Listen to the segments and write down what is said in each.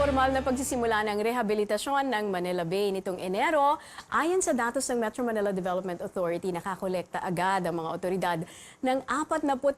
Formal na pagsisimula ng rehabilitasyon ng Manila Bay nitong Enero, ayon sa datos ng Metro Manila Development Authority, nakakolekta agad ang mga otoridad ng 45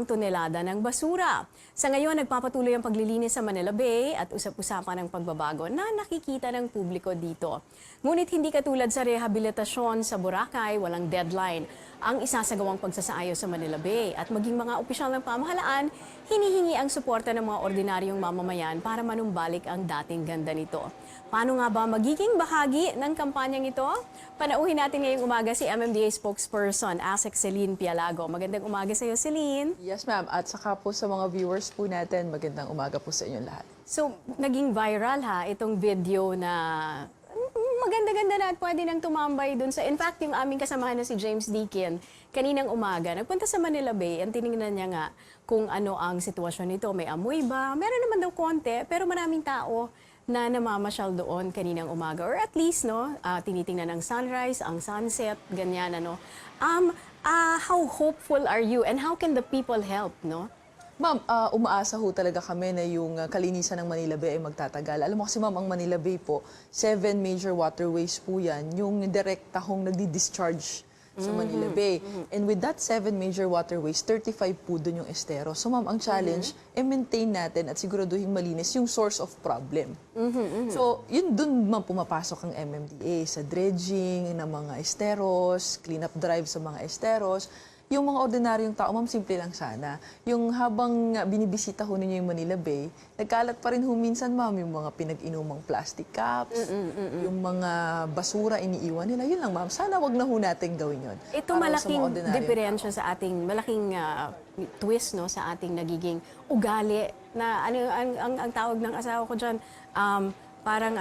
tonelada ng basura. Sa ngayon, nagpapatuloy ang paglilinis sa Manila Bay at usap-usapan ng pagbabago na nakikita ng publiko dito. Ngunit hindi katulad sa rehabilitasyon sa Boracay, walang deadline ang isasagawang pagsasaayos sa Manila Bay at maging mga opisyal ng pamahalaan, hinihingi ang suporta ng mga ordinaryong mamamayan para manumbalik ang dating ganda nito. Paano nga ba magiging bahagi ng kampanyang ito? Panauhin natin ngayong umaga si MMDA spokesperson ASEC Celine Pialago. Magandang umaga sa iyo, Celine. Yes, ma'am. At saka po sa mga viewers po natin, magandang umaga po sa inyong lahat. So, naging viral itong video na maganda-ganda na at pwede nang tumambay dun sa... In fact, yung aming kasamahan na si James Deakin, kaninang umaga, nagpunta sa Manila Bay, ang tinignan niya nga kung ano ang sitwasyon nito. May amoy ba? Meron naman daw konti, pero maraming tao na namamasyal doon kaninang umaga. Or at least, tinitingnan ang sunrise, ang sunset, ganyan, how hopeful are you and how can the people help, no? Ma'am, umaasa ho talaga kami na yung kalinisan ng Manila Bay ay magtatagal. Alam mo kasi ma'am, ang Manila Bay po, 7 major waterways po yan, yung direkta hong nagdi-discharge sa Manila Bay. And with that 7 major waterways, 35 po dun yung estero. So ma'am, ang challenge, maintain natin at siguraduhin malinis yung source of problem. So yun dun ma'am pumapasok ang MMDA sa dredging ng mga esteros, cleanup drive sa mga esteros. Yung mga ordinaryong tao, ma'am, simple lang sana. Yung habang binibisita ho ninyo yung Manila Bay, nagkalat pa rin ho minsan, ma'am, yung mga pinag-inumang plastic cups, yung mga basura iniiwan nila. Yun lang, ma'am. Sana wag na ho natin gawin yun. Ito malaking diferensya sa ating, malaking twist no, sa ating nagiging ugali na ang tawag ng asawa ko dyan, parang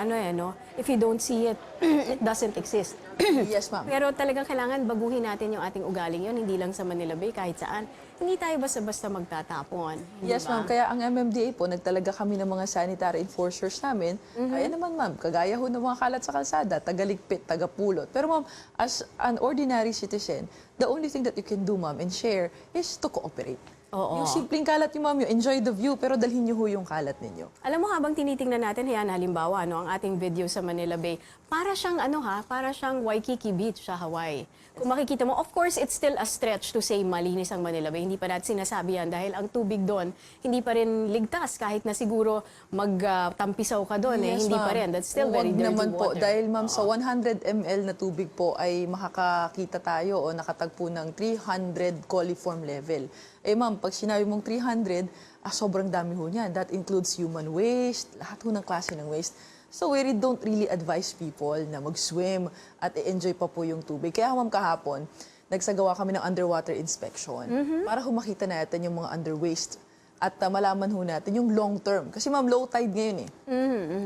if you don't see it, it doesn't exist. Yes, ma'am. Pero talagang kailangan baguhin natin yung ating ugaling yun, hindi lang sa Manila Bay, kahit saan. Hindi tayo basta-basta magtatapon. Yes, ma'am. Kaya ang MMDA po, nagtalaga kami ng mga sanitary enforcers namin. Kaya naman, ma'am, kagaya ho ng mga kalat sa kalsada, tagaligpit, tagapulot. Pero ma'am, as an ordinary citizen, the only thing that you can do, ma'am, and share is to cooperate. Oo. Yung simpleng kalat yung ma'am, enjoy the view, pero dalhin niyo ho yung kalat ninyo. Alam mo, habang tinitingnan natin, halimbawa, ang ating video sa Manila Bay, para siyang, para siyang Waikiki Beach sa Hawaii. Kung makikita mo, of course, it's still a stretch to say malinis ang Manila Bay. Hindi pa natin sinasabi yan dahil ang tubig doon, hindi pa rin ligtas kahit na siguro magtampisaw ka doon. Yes, hindi pa rin. That's still very dirty naman water. Po, dahil ma'am, sa 100 ml na tubig po ay makakakita tayo o nakatagpo ng 300 coliform level. Eh ma'am, pag sinabi mong 300, sobrang dami ho niyan. That includes human waste, lahat ho ng klase ng waste. So we don't really advise people na mag-swim at i-enjoy pa po yung tubig. Kaya ma'am, kahapon, nagsagawa kami ng underwater inspection para makita natin yung mga underwaste at malaman ho natin yung long term. Kasi ma'am, low tide ngayon eh.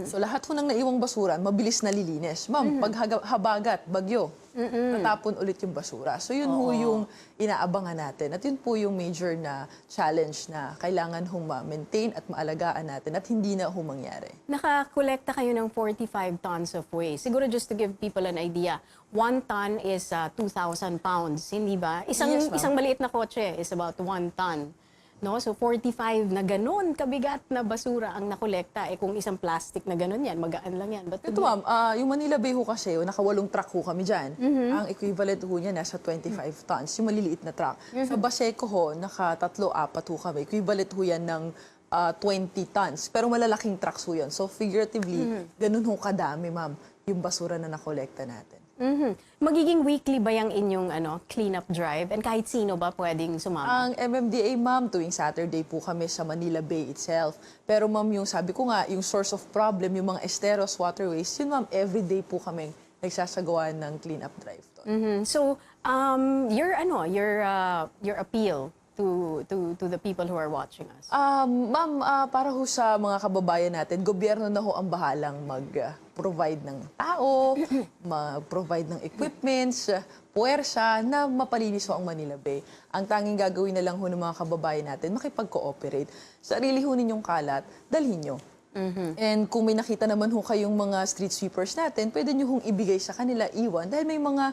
So lahat ho ng naiwang basura, mabilis nalilinis. Ma'am, pag habagat, bagyo, natapon ulit yung basura. So yun ho yung inaabangan natin. At yun po yung major na challenge na kailangan hong ma-maintain at maalagaan natin at hindi na ho mangyari. Nakakolekta kayo ng 45 tons of waste. Siguro just to give people an idea, 1 ton is 2,000 pounds, hindi ba? Isang maliit na kotse is about 1 ton. No? So 45 na ganun kabigat na basura ang nakolekta. Kung isang plastic na ganun yan, magaan lang yan. But ito ma'am, yung Manila Bay ho kasi, naka-8 truck ho kami dyan. Ang equivalent ho niya nasa 25 tons, yung maliliit na truck. Sa Baseco ho, naka-3-4 ho kami. Equivalent ho yan ng 20 tons. Pero malalaking trucks ho yan. So figuratively, ganun ho kadami ma'am, yung basura na nakolekta natin. Magiging weekly ba yung inyong cleanup drive? And kahit sino ba pwedeng sumama? Ang MMDA, ma'am, tuwing Saturday po kami sa Manila Bay itself. Pero ma'am, yung sabi ko nga, yung source of problem, yung mga esteros, waterways, yun ma'am, everyday po kami nagsasagawa ng cleanup drive. So, your appeal to the people who are watching us? Ma'am, para ho sa mga kababayan natin, gobyerno na ho ang bahalang mag-provide ng tao, mag-provide ng equipments, puwersa na mapalinis ho ang Manila Bay. Ang tanging gagawin na lang ho ng mga kababayan natin, makipag-cooperate. Sarili ho ninyong kalat, dalhin nyo. And kung may nakita naman ho kayong mga street sweepers natin, pwede nyo hong ibigay sa kanila, iwan, dahil may mga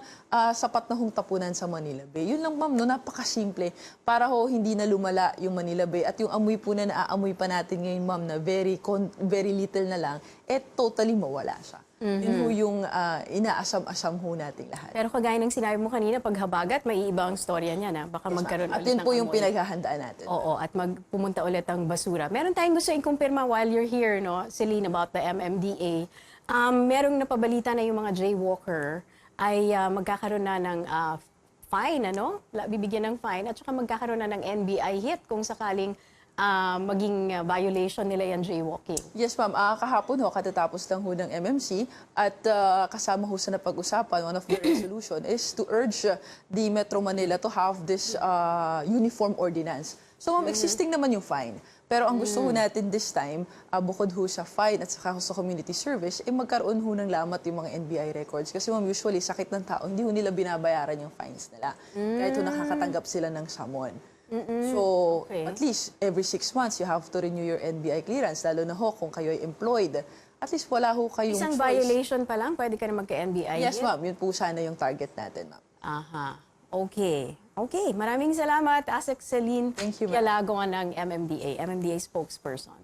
sapat na hong tapunan sa Manila Bay. Yun lang ma'am, no, napakasimple. Para ho hindi na lumala yung Manila Bay at yung amoy po na naaamoy pa natin ngayon ma'am na very little na lang, totally mawala siya. Yun ho yung inaasam-asam ho nating lahat. Pero kagaya ng sinabi mo kanina, pag habagat, may iba ang storya niya na. Baka magkaroon At ulit yun ng po yung amoy. pinaghahandaan natin. Oo, at magpumunta ulit ang basura. Meron tayong gusto i-kumpirma while you're here, no, Celine, about the MMDA. Merong napabalita na yung mga jaywalker ay magkakaroon na ng fine, ano? Bibigyan ng fine at saka magkakaroon na ng NBI hit kung sakaling maging violation nila yung jaywalking. Yes, ma'am. Kahapon ho, katatapos lang ho ng MMC at kasama ho sa napag-usapan, one of the resolution is to urge the Metro Manila to have this uniform ordinance. So, ma'am, existing naman yung fine. Pero ang gusto ho natin this time, bukod ho sa fine at saka ho sa community service, magkaroon ho ng lamat yung mga NBI records. Kasi ma'am, usually, sakit ng tao, hindi ho nila binabayaran yung fines nila. Kahit ho nakakatanggap sila ng summon. So, Okay. at least every 6 months, you have to renew your NBI clearance, lalo na ho kung kayo ay employed. At least wala ho kayong Isang choice. violation pa lang, pwede ka na magka-NBI Yes, hit? ma'am. Yun po sana yung target natin, ma'am. Aha. Okay. Okay. Maraming salamat, ASEC Celine Thank you, ma'am. Kialago ng MMDA spokesperson.